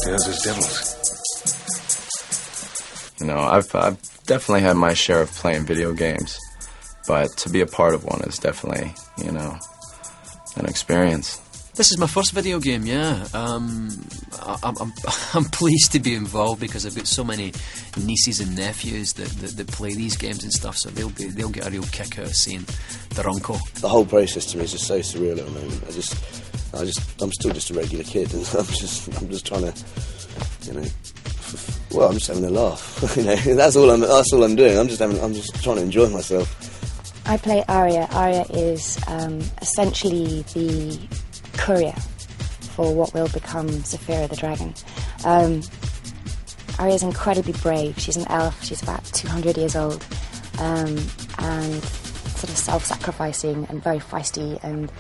Those are devils. You know, I've definitely had my share of playing video games, but to be a part of one is definitely, you know, an experience. This is my first video game, yeah. I'm pleased to be involved because I've got so many nieces and nephews that play these games and stuff, so they'll get a real kick out of seeing their uncle. The whole process to me is just so surreal at the moment. I'm still just a regular kid, and I'm just trying to, you know. Well, I'm just having a laugh. You know, that's all I'm doing. I'm just trying to enjoy myself. I play Arya. Arya is essentially the courier for what will become Saphira the dragon. Arya is incredibly brave. She's an elf. She's about 200 years old, and sort of self-sacrificing and very feisty, and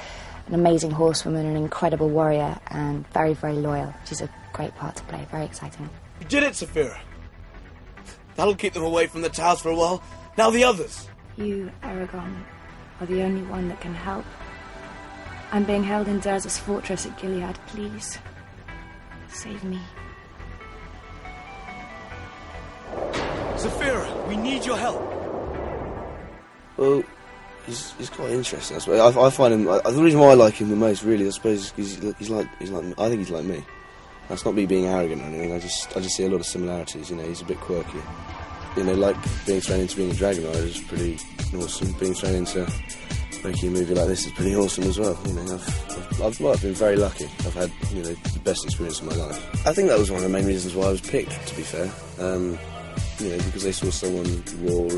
an amazing horsewoman, an incredible warrior, and very, very loyal. She's a great part to play. Very exciting. You did it, Saphira. That'll keep them away from the towers for a while. Now the others. You, Eragon, are the only one that can help. I'm being held in Durza's fortress at Gilead. Please, save me. Saphira, we need your help. Well, he's quite interesting. I suppose. I find him. The reason why I like him the most, really, I suppose, is he's like. I think he's like me. That's not me being arrogant or anything. I just see a lot of similarities. You know, he's a bit quirky. You know, like being thrown into being a dragon rider is pretty awesome. Being thrown into making a movie like this is pretty awesome as well. You know, I've been very lucky. I've had, you know, the best experience of my life. I think that was one of the main reasons why I was picked. To be fair, you know, because they saw someone raw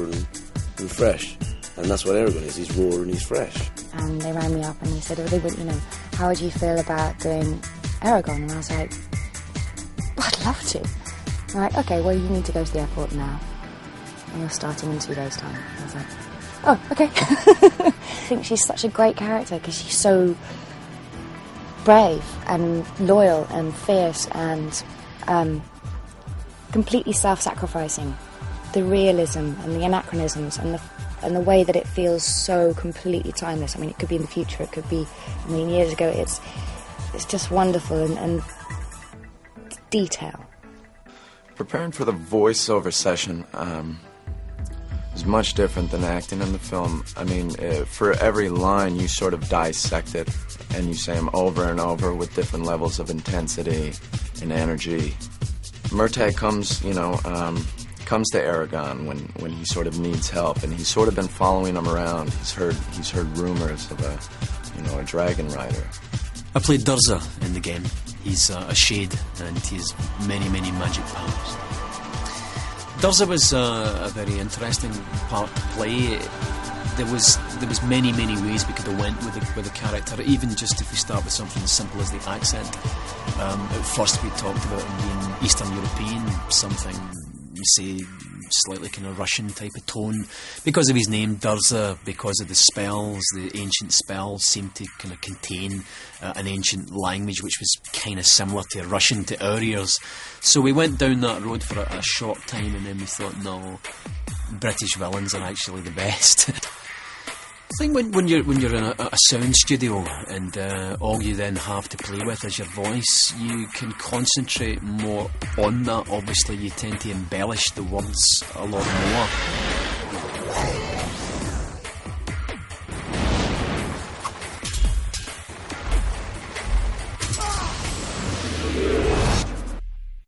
and fresh, and that's what Eragon is. He's raw and he's fresh. And they rang me up and they said, "Oh, you know, how would you feel about doing Eragon?" And I was like, well, I'd love to. And they're like, okay, well, you need to go to the airport now. And you're starting in 2 days' time. I was like, oh, okay. I think she's such a great character because she's so brave and loyal and fierce and completely self-sacrificing. The realism and the anachronisms and the way that it feels so completely timeless. I mean, it could be in the future, it could be a million years ago. It's just wonderful and detail. Preparing for the voiceover session is much different than acting in the film. I mean, for every line you sort of dissect it and you say them over and over with different levels of intensity and energy. Murtagh comes, you know, comes to Eragon when he sort of needs help, and he's sort of been following him around. He's heard rumors of a dragon rider. I played Durza in the game. He's a shade, and he has many, many magic powers. Durza was a very interesting part to play. There was many, many ways we could have went with the character. Even just if we start with something as simple as the accent. At first we talked about him being Eastern European, something you say slightly kind of Russian type of tone, because of his name Durza, because of the spells. The ancient spells seemed to kind of contain an ancient language which was kind of similar to Russian to our ears. So we went down that road for a short time, and then we thought, no, British villains are actually the best. I think when you're in a sound studio and all you then have to play with is your voice, you can concentrate more on that. Obviously, you tend to embellish the words a lot more.